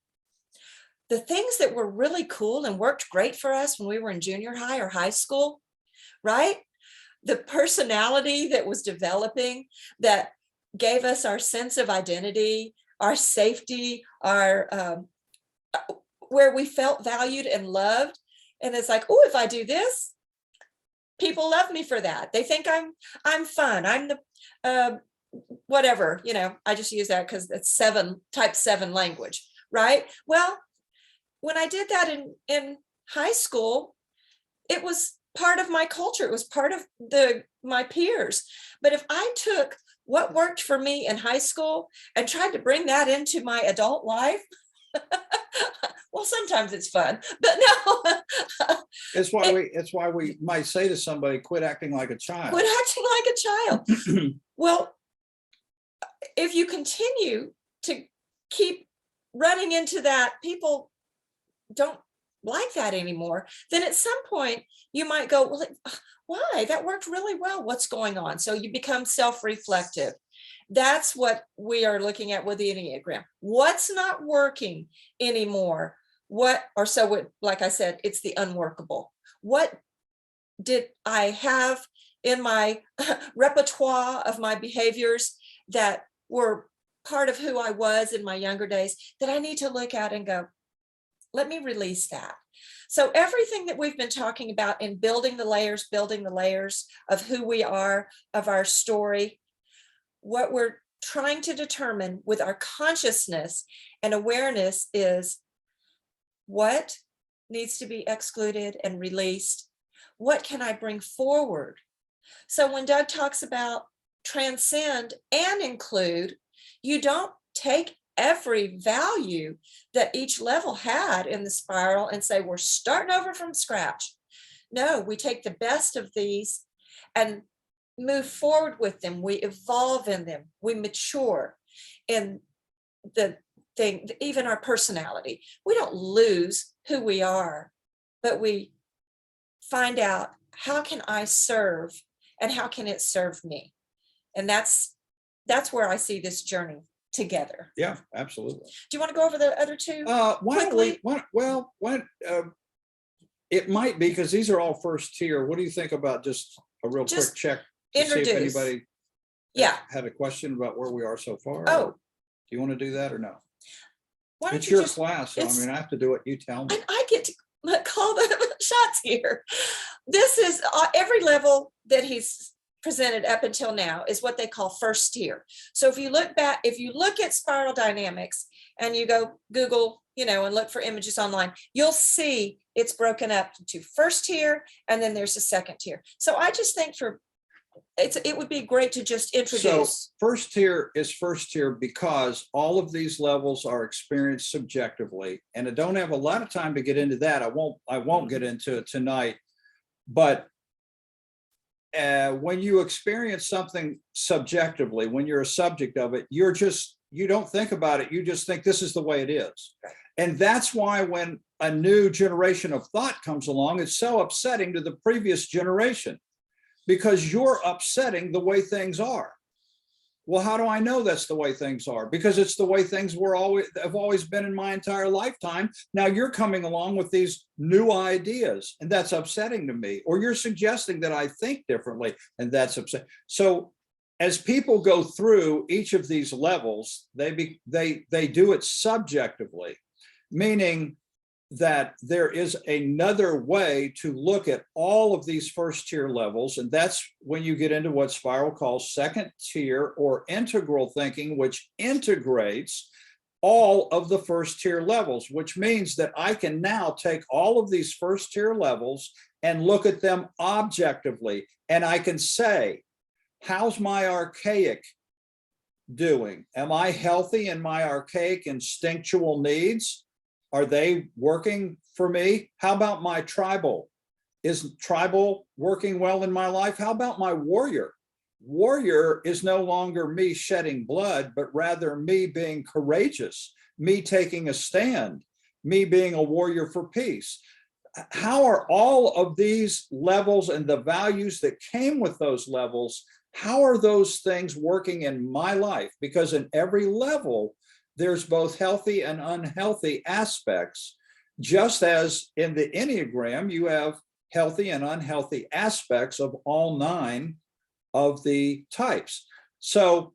the things that were really cool and worked great for us when we were in junior high or high school, right? The personality that was developing that gave us our sense of identity, our safety, our where we felt valued and loved. And it's like, oh, if I do this, people love me for that. They think I'm fun. I'm the whatever, I just use that because it's type 7 language, right? Well, when I did that in high school, it was part of my culture. It was part of my peers. But if I took what worked for me in high school and tried to bring that into my adult life, well, sometimes it's fun, but no. It's why we might say to somebody, quit acting like a child. Quit acting like a child. Well, if you continue to keep running into that, people don't like that anymore, then at some point you might go, well, why? That worked really well. What's going on? So you become self-reflective. That's what we are looking at with the Enneagram. What's not working anymore? Like I said, it's the unworkable. What did I have in my repertoire of my behaviors that were part of who I was in my younger days that I need to look at and go, let me release that. So everything that we've been talking about in building the layers of who we are, of our story, what we're trying to determine with our consciousness and awareness is what needs to be excluded and released. What can I bring forward? So when Doug talks about transcend and include, you don't take every value that each level had in the spiral and say, we're starting over from scratch. No, we take the best of these and move forward with them. We evolve in them. We mature in the thing, even our personality. We don't lose who we are, but we find out, how can I serve and how can it serve me? And that's where I see this journey together. Yeah, absolutely. Do you want to go over the other two? It might be, because these are all first tier. What do you think about just a real quick check to introduce. See if anybody had a question about where we are so far? Oh, do you want to do that or no? Why don't it's you your class, so I have to do what you tell me. I get to call the shots here. This is every level that he's presented up until now is what they call first tier. So if you look at spiral dynamics and you go Google, and look for images online, you'll see it's broken up into first tier and then there's a second tier. So I just think it would be great to just introduce. So first tier is first tier because all of these levels are experienced subjectively, and I don't have a lot of time to get into that. I won't get into it tonight, but when you experience something subjectively, when you're a subject of it, you're you don't think about it. You just think this is the way it is. And that's why when a new generation of thought comes along, it's so upsetting to the previous generation, because you're upsetting the way things are. Well, how do I know that's the way things are? Because it's the way things have always been in my entire lifetime. Now you're coming along with these new ideas, and that's upsetting to me. Or you're suggesting that I think differently, and that's upsetting. So as people go through each of these levels, they do it subjectively, meaning that there is another way to look at all of these first tier levels. And that's when you get into what Spiral calls second tier or integral thinking, which integrates all of the first tier levels, which means that I can now take all of these first tier levels and look at them objectively. And I can say, how's my archaic doing? Am I healthy in my archaic instinctual needs? Are they working for me? How about my tribal? Is tribal working well in my life? How about my warrior? Warrior is no longer me shedding blood, but rather me being courageous, me taking a stand, me being a warrior for peace. How are all of these levels and the values that came with those levels, how are those things working in my life? Because in every level, there's both healthy and unhealthy aspects, just as in the Enneagram, you have healthy and unhealthy aspects of all 9 of the types. So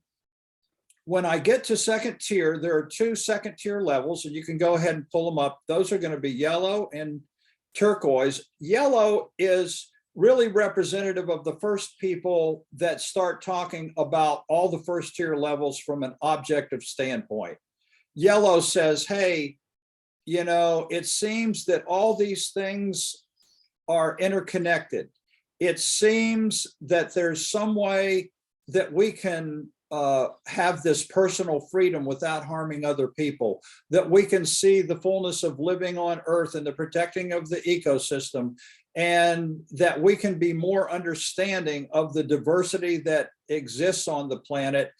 when I get to second tier, there are 2 second tier levels, and you can go ahead and pull them up. Those are going to be yellow and turquoise. Yellow is really representative of the first people that start talking about all the first tier levels from an objective standpoint. Yellow says, hey, it seems that all these things are interconnected. It seems that there's some way that we can have this personal freedom without harming other people, that we can see the fullness of living on Earth and the protecting of the ecosystem, and that we can be more understanding of the diversity that exists on the planet.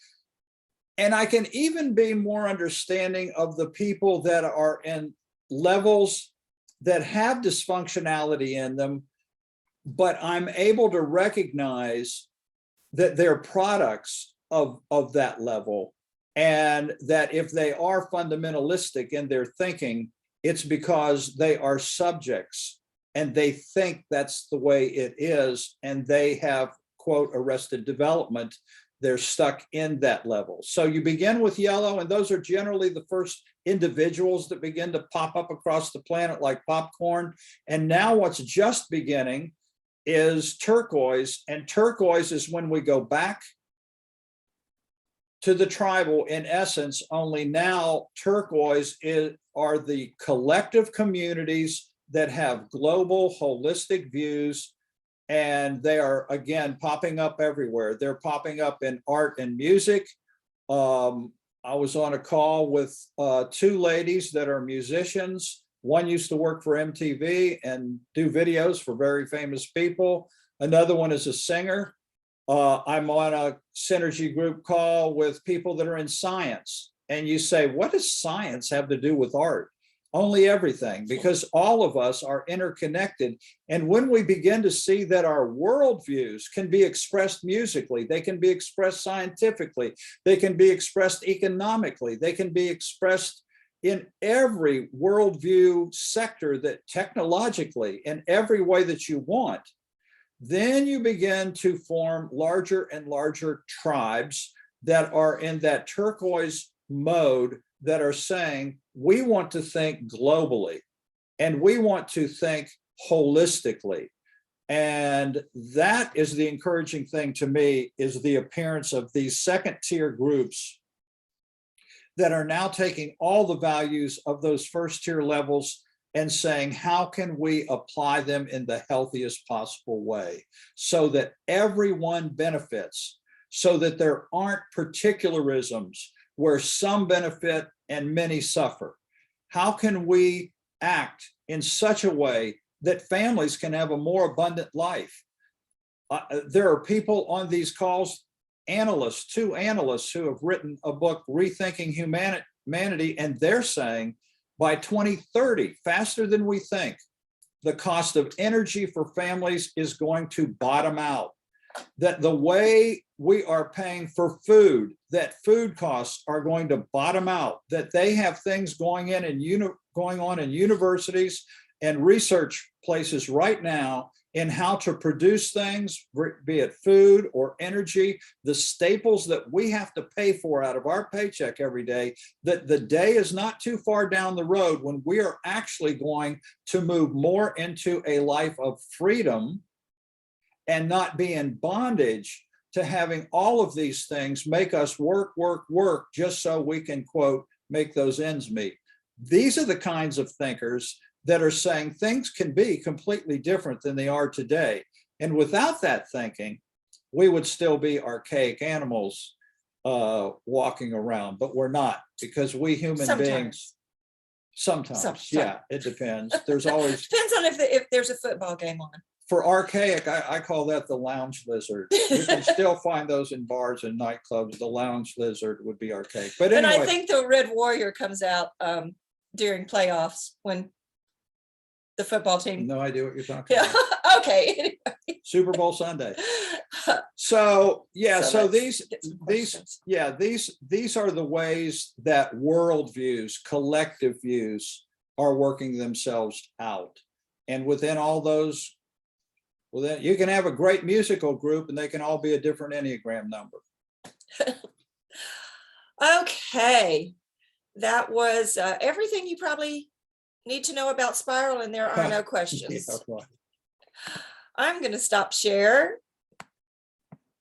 And I can even be more understanding of the people that are in levels that have dysfunctionality in them, but I'm able to recognize that they're products of that level, and that if they are fundamentalistic in their thinking, it's because they are subjects and they think that's the way it is, and they have, quote, arrested development. They're stuck in that level. So you begin with yellow, and those are generally the first individuals that begin to pop up across the planet like popcorn. And now what's just beginning is turquoise, and turquoise is when we go back to the tribal in essence, only now turquoise are the collective communities that have global holistic views. And they are, again, popping up everywhere. They're popping up in art and music. I was on a call with 2 ladies that are musicians. One used to work for MTV and do videos for very famous people. Another one is a singer. I'm on a synergy group call with people that are in science. And you say, what does science have to do with art? Only everything, because all of us are interconnected. And when we begin to see that our worldviews can be expressed musically, they can be expressed scientifically, they can be expressed economically, they can be expressed in every worldview sector, that technologically, in every way that you want, then you begin to form larger and larger tribes that are in that turquoise mode, that are saying, we want to think globally and we want to think holistically. And that is the encouraging thing to me, is the appearance of these second tier groups that are now taking all the values of those first tier levels and saying, how can we apply them in the healthiest possible way so that everyone benefits, so that there aren't particularisms where some benefit and many suffer? How can we act in such a way that families can have a more abundant life? There are people on these calls two analysts who have written a book, Rethinking Humanity, and they're saying by 2030, faster than we think, the cost of energy for families is going to bottom out. That the way we are paying for food, that food costs are going to bottom out, that they have things going on in universities and research places right now in how to produce things, be it food or energy, the staples that we have to pay for out of our paycheck every day, that the day is not too far down the road when we are actually going to move more into a life of freedom and not be in bondage to having all of these things make us work just so we can, quote, make those ends meet. These are the kinds of thinkers that are saying things can be completely different than they are today. And without that thinking, we would still be archaic animals walking around, but we're not, because we human beings, sometimes, yeah, it depends. There's always depends on if there's a football game on. For archaic, I call that the lounge lizard. You can still find those in bars and nightclubs. The lounge lizard would be archaic. But anyway. And I think the Red Warrior comes out during playoffs when the football team. No idea what you're talking about. Okay. Anyway. Super Bowl Sunday. So yeah, so these are the ways that worldviews, collective views, are working themselves out. And within all those, well, then you can have a great musical group and they can all be a different Enneagram number. Okay. That was everything you probably need to know about Spiral, and there are no questions. Yeah, right. I'm going to stop share.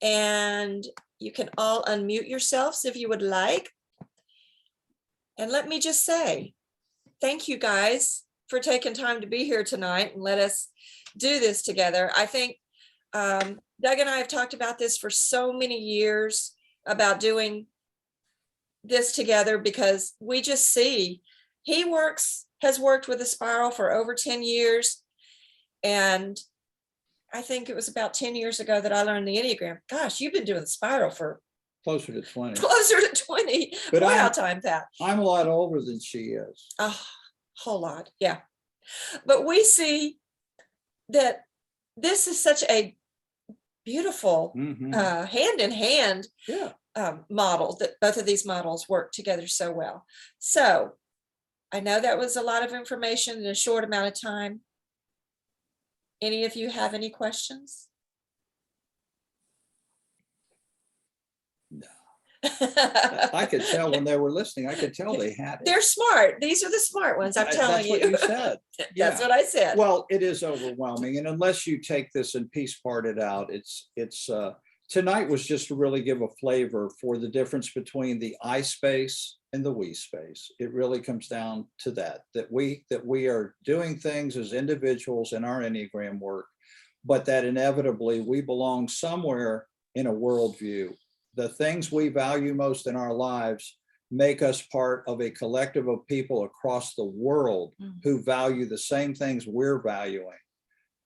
And you can all unmute yourselves if you would like. And let me just say, thank you guys for taking time to be here tonight and let us do this together. I think Doug and I have talked about this for so many years, about doing this together, because we just see he has worked with a Spiral for over 10 years. And I think it was about 10 years ago that I learned the Enneagram. Gosh, you've been doing the Spiral for closer to 20. Closer to 20. But wow, time, Pat. I'm a lot older than she is. A whole lot, yeah. But we see that this is such a beautiful hand in hand model, that both of these models work together so well. So I know that was a lot of information in a short amount of time. Any of you have any questions? No. I could tell when they were listening, I could tell they had it. They're smart. These are the smart ones, I'm telling you. That's what you said. That's what I said. Well, it is overwhelming. And unless you take this and piece part it out, it's tonight was just to really give a flavor for the difference between the I space and the we space. It really comes down to that we are doing things as individuals in our Enneagram work, but that inevitably we belong somewhere in a worldview. The things we value most in our lives make us part of a collective of people across the world who value the same things we're valuing.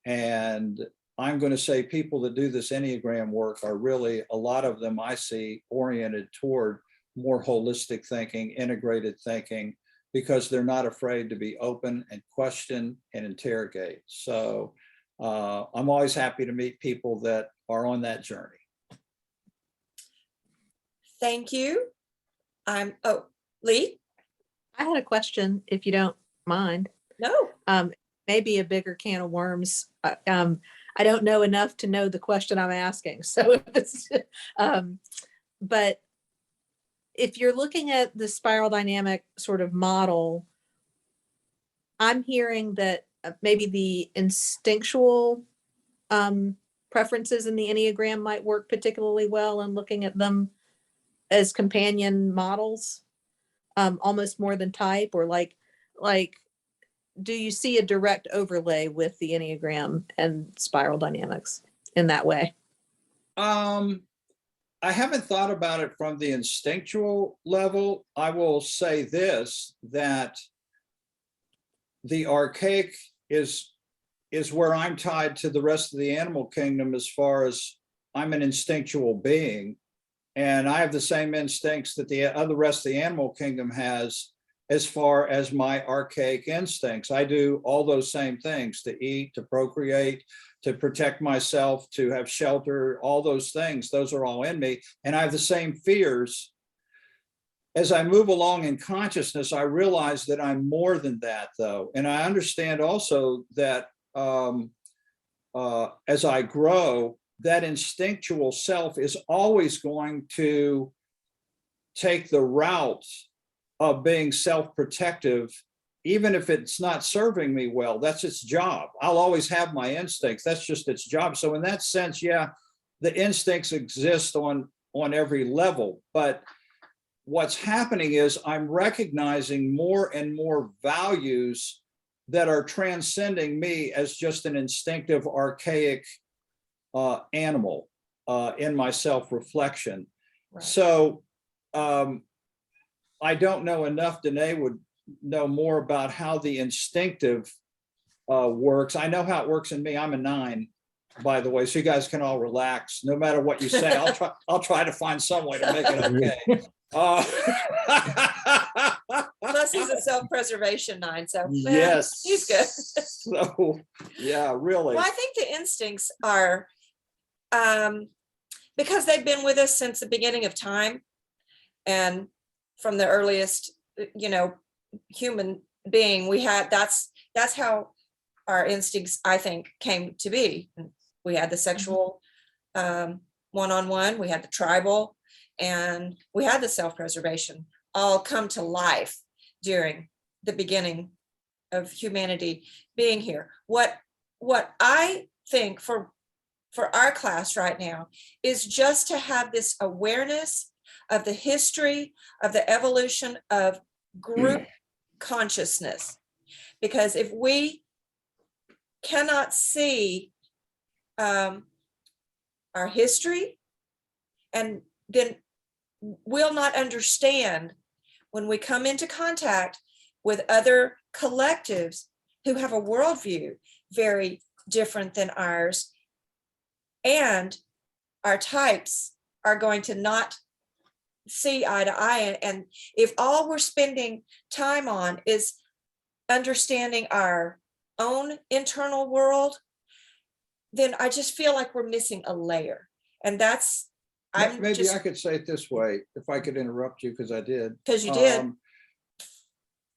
And I'm going to say people that do this Enneagram work are really, a lot of them I see oriented toward more holistic thinking, integrated thinking, because they're not afraid to be open and question and interrogate. So I'm always happy to meet people that are on that journey. Thank you. Lee? I had a question, if you don't mind. No. Maybe a bigger can of worms. I don't know enough to know the question I'm asking. So it's, but if you're looking at the spiral dynamic sort of model, I'm hearing that maybe the instinctual preferences in the Enneagram might work particularly well, and looking at them as companion models, almost more than type, or like, do you see a direct overlay with the Enneagram and spiral dynamics in that way? I haven't thought about it from the instinctual level. I will say this, that the archaic is where I'm tied to the rest of the animal kingdom, as far as I'm an instinctual being. And I have the same instincts that the other rest of the animal kingdom has as far as my archaic instincts. I do all those same things: to eat, to procreate, to protect myself, to have shelter, all those things. Those are all in me. And I have the same fears. As I move along in consciousness, I realize that I'm more than that, though. And I understand also that as I grow, that instinctual self is always going to take the route of being self-protective, even if it's not serving me well. That's its job. I'll always have my instincts. That's just its job. So in that sense, yeah, the instincts exist on every level. But what's happening is I'm recognizing more and more values that are transcending me as just an instinctive, archaic animal in my self-reflection. Right. So I don't know enough. Danae would know more about how the instinctive works. I know how it works in me. I'm a 9, by the way, so you guys can all relax. No matter what you say, I'll try to find some way to make it okay. Plus, he's a self-preservation 9, so Yes, he's good. So, yeah, really. Well, I think the instincts are because they've been with us since the beginning of time, and from the earliest, human being, we had that's how our instincts, I think, came to be. We had the sexual one-on-one, we had the tribal, and we had the self-preservation all come to life during the beginning of humanity being here. What I think for our class right now is just to have this awareness of the history of the evolution of group consciousness. Because if we cannot see our history, and then we'll not understand when we come into contact with other collectives who have a worldview very different than ours, and our types are going to not see eye to eye. And if all we're spending time on is understanding our own internal world, then I just feel like we're missing a layer. And that's, maybe I could say it this way, if I could interrupt you, because I did. Because you did.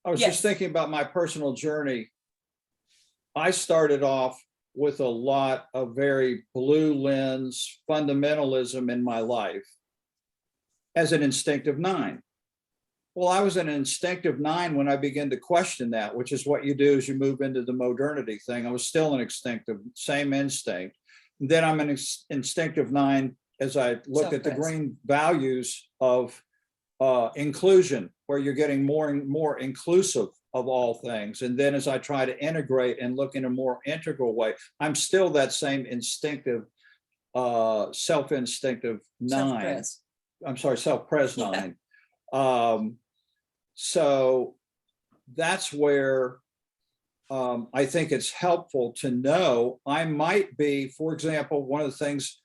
I was just thinking about my personal journey. I started off with a lot of very blue lens fundamentalism in my life as an instinctive 9. Well, I was an instinctive 9 when I began to question that, which is what you do as you move into the modernity thing. I was still an instinctive, same instinct. And then I'm an instinctive 9 as I looked at the green values of inclusion, where you're getting more and more inclusive of all things. And then as I try to integrate and look in a more integral way, I'm still that same instinctive, self-instinctive 9. I'm sorry, self-pres 9. So that's where I think it's helpful to know I might be, for example, one of the things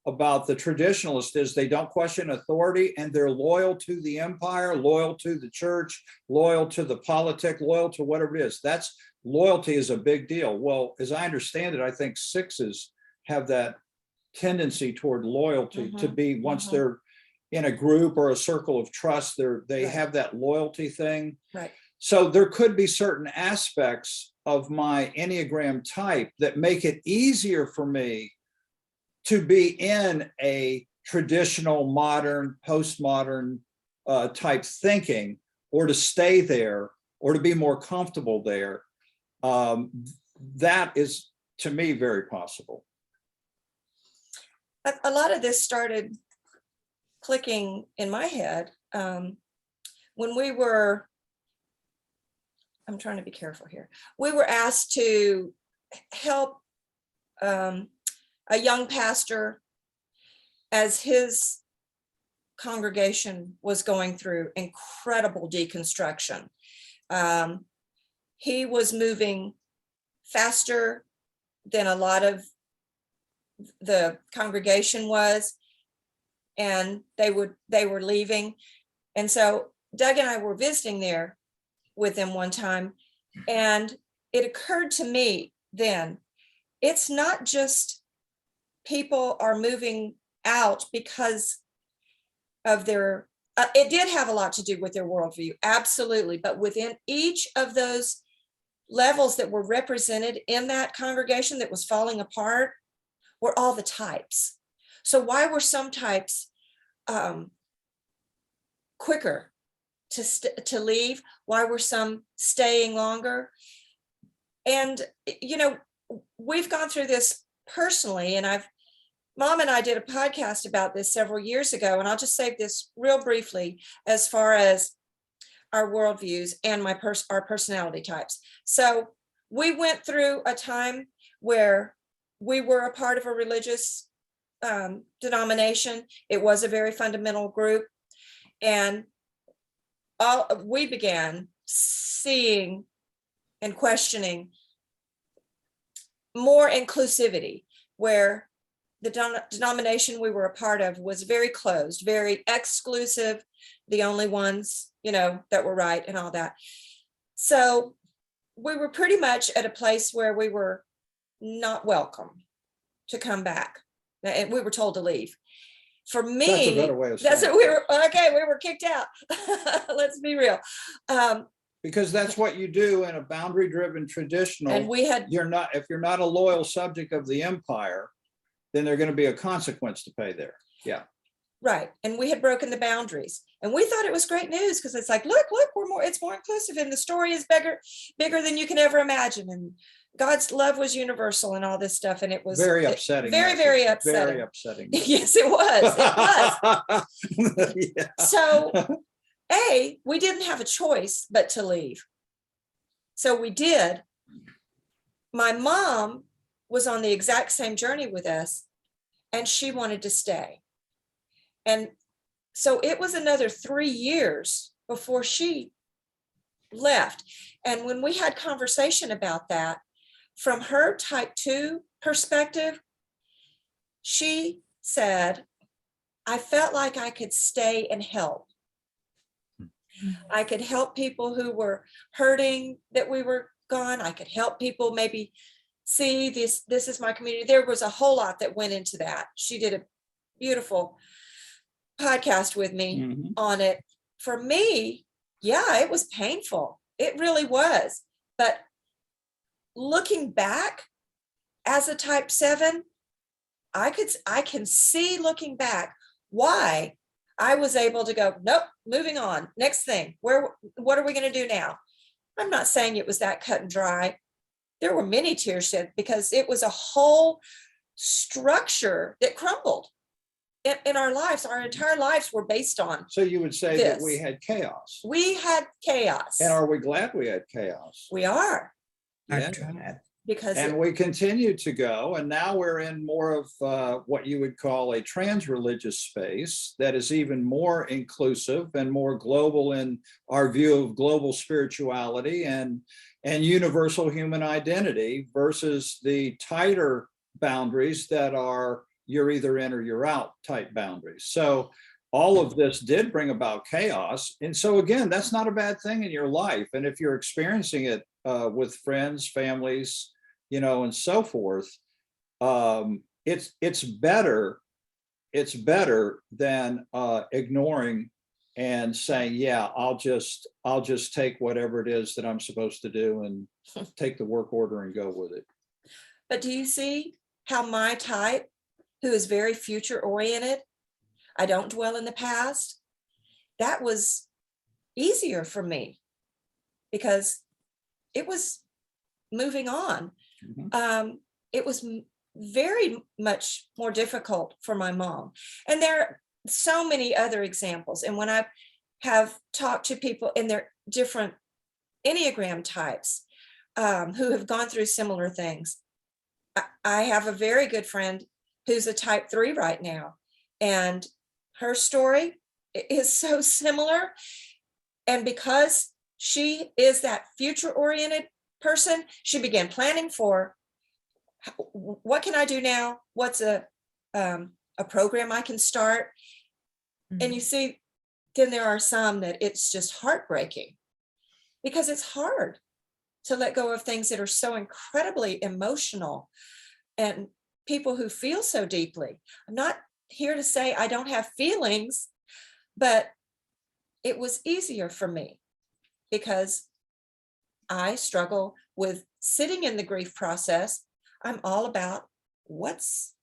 about the traditionalists is they don't question authority, and they're loyal to the empire, loyal to the church, loyal to the politic, loyal to whatever it is. That's loyalty is a big deal. Well, as I understand it, I think 6s have that tendency toward loyalty to be, once they're in a group or a circle of trust, they have that loyalty thing. Right. So there could be certain aspects of my Enneagram type that make it easier for me to be in a traditional, modern, postmodern type thinking, or to stay there, or to be more comfortable there. That is, to me, very possible. A lot of this started clicking in my head when we were, I'm trying to be careful here, we were asked to help a young pastor as his congregation was going through incredible deconstruction. He was moving faster than a lot of the congregation was, and they were leaving. And so Doug and I were visiting there with them one time, and it occurred to me then, it's not just people are moving out because of their, it did have a lot to do with their worldview, absolutely. But within each of those levels that were represented in that congregation that was falling apart were all the types. So why were some types quicker to leave? Why were some staying longer? And, you know, we've gone through this personally, and Mom and I did a podcast about this several years ago, and I'll just say this real briefly as far as our worldviews and our personality types. So we went through a time where we were a part of a religious denomination. It was a very fundamental group, and we began seeing and questioning more inclusivity, where the denomination we were a part of was very closed, very exclusive, the only ones, you know, that were right and all that. So we were pretty much at a place where we were not welcome to come back, and we were told to leave. For me, That's a better way of that's saying what we were kicked out. Let's be real. Because that's what you do in a boundary-driven traditional. And we had, if you're not a loyal subject of the empire, then there's going to be a consequence to pay there. Yeah. right. And we had broken the boundaries, and we thought it was great news, because it's like, look, it's more inclusive, and the story is bigger than you can ever imagine. And God's love was universal and all this stuff. And it was Very upsetting. very upsetting. Very upsetting. Yes, it was. It was. Yeah. So we didn't have a choice but to leave. So we did. My mom was on the exact same journey with us, and she wanted to stay. And so it was another 3 years before she left. And when we had conversation about that, from her type 2 perspective, she said, I felt like I could stay and help. I could help people who were hurting that we were gone. I could help people maybe see this is my community. There was a whole lot that went into that. She did a beautiful podcast with me on it. For me, yeah, it was painful. It really was. But looking back as a type 7, I can see, looking back, why I was able to go, nope, moving on, next thing. What are we going to do now? I'm not saying it was that cut and dry. There were many tears shed, because it was a whole structure that crumbled in our lives. Our entire lives were based on. So you would say that we had chaos. We had chaos. And are we glad we had chaos? We are. Yeah. Because we continue to go, and now we're in more of what you would call a trans-religious space that is even more inclusive and more global in our view of global spirituality and universal human identity, versus the tighter boundaries that are you're either in or you're out type boundaries. So all of this did bring about chaos. And so again, that's not a bad thing in your life. And if you're experiencing it with friends, families, you know, and so forth, it's better than ignoring and saying, yeah, I'll just take whatever it is that I'm supposed to do and take the work order and go with it. But do you see how my type, who is very future oriented, I don't dwell in the past, that was easier for me, because it was moving on. It was very much more difficult for my mom. And there are so many other examples. And when I have talked to people in their different Enneagram types who have gone through similar things, I have a very good friend who's a type 3 right now, and her story is so similar. And because she is that future oriented person, she began planning for, what can I do now? What's a program I can start? And you see, then there are some that it's just heartbreaking because it's hard to let go of things that are so incredibly emotional and people who feel so deeply. I'm not here to say I don't have feelings, but it was easier for me because I struggle with sitting in the grief process. I'm all about let's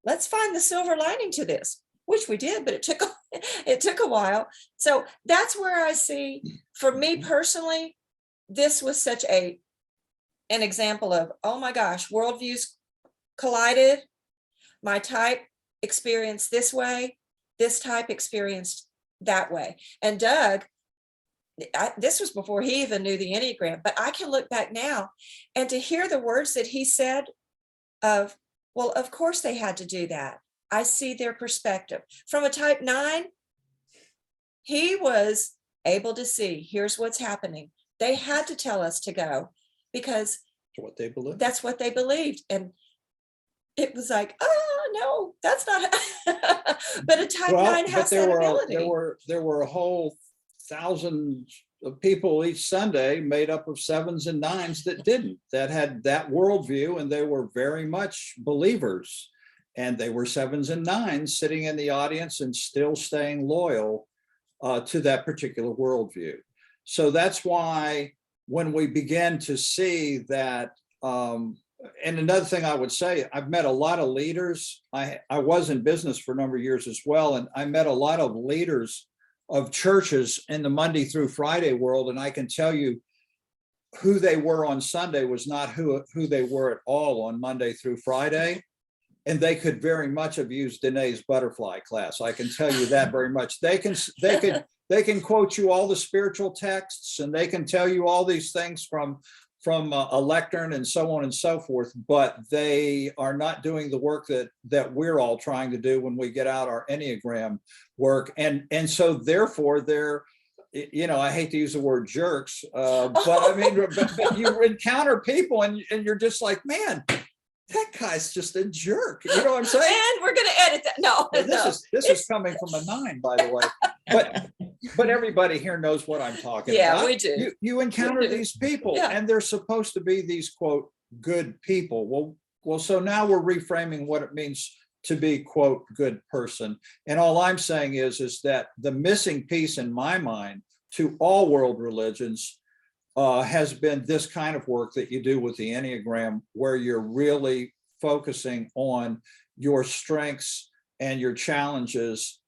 find the silver lining to this, which we did, but it took a while. So that's where I see, for me personally, this was such an example of, oh my gosh, worldviews collided. My type experienced this way, this type experienced that way. And Doug, this was before he even knew the Enneagram, but I can look back now and to hear the words that he said of, well, of course they had to do that. I see their perspective. From a type 9, he was able to see, here's what's happening. They had to tell us to go because What they believe. that's what they believed. And it was like, oh no, that's not. But a type 9 has that ability. There were a whole thousands of people each Sunday made up of 7s and 9s that had that worldview, and they were very much believers. And they were 7s and 9s sitting in the audience and still staying loyal to that particular worldview. So that's why when we began to see that, and another thing I would say, I've met a lot of leaders. I was in business for a number of years as well, and I met a lot of leaders of churches in the Monday through Friday world, and I can tell you who they were on Sunday was not who they were at all on Monday through Friday. And they could very much have used Danae's butterfly class. I can tell you that very much. They can quote you all the spiritual texts, and they can tell you all these things from a lectern and so on and so forth, but they are not doing the work that we're all trying to do when we get out our Enneagram work. And so therefore they're, I hate to use the word jerks, but I mean, but you encounter people and you're just like, man, that guy's just a jerk. You know what I'm saying? And we're going to edit that. No, this is coming from a 9, by the way. But everybody here knows what I'm talking about. Yeah, we do. You encounter these people, and they're supposed to be these quote good people. Well, so now we're reframing what it means to be quote good person. And all I'm saying is that the missing piece in my mind to all world religions has been this kind of work that you do with the Enneagram, where you're really focusing on your strengths and your challenges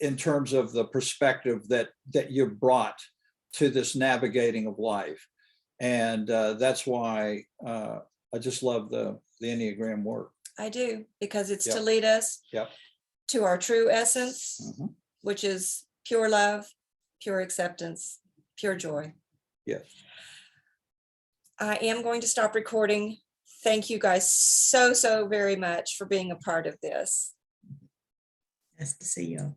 in terms of the perspective that you brought to this navigating of life. And that's why I just love the Enneagram work. I do, because it's to lead us to our true essence, which is pure love, pure acceptance, pure joy. Yes. I am going to stop recording. Thank you guys so very much for being a part of this. Nice to see you.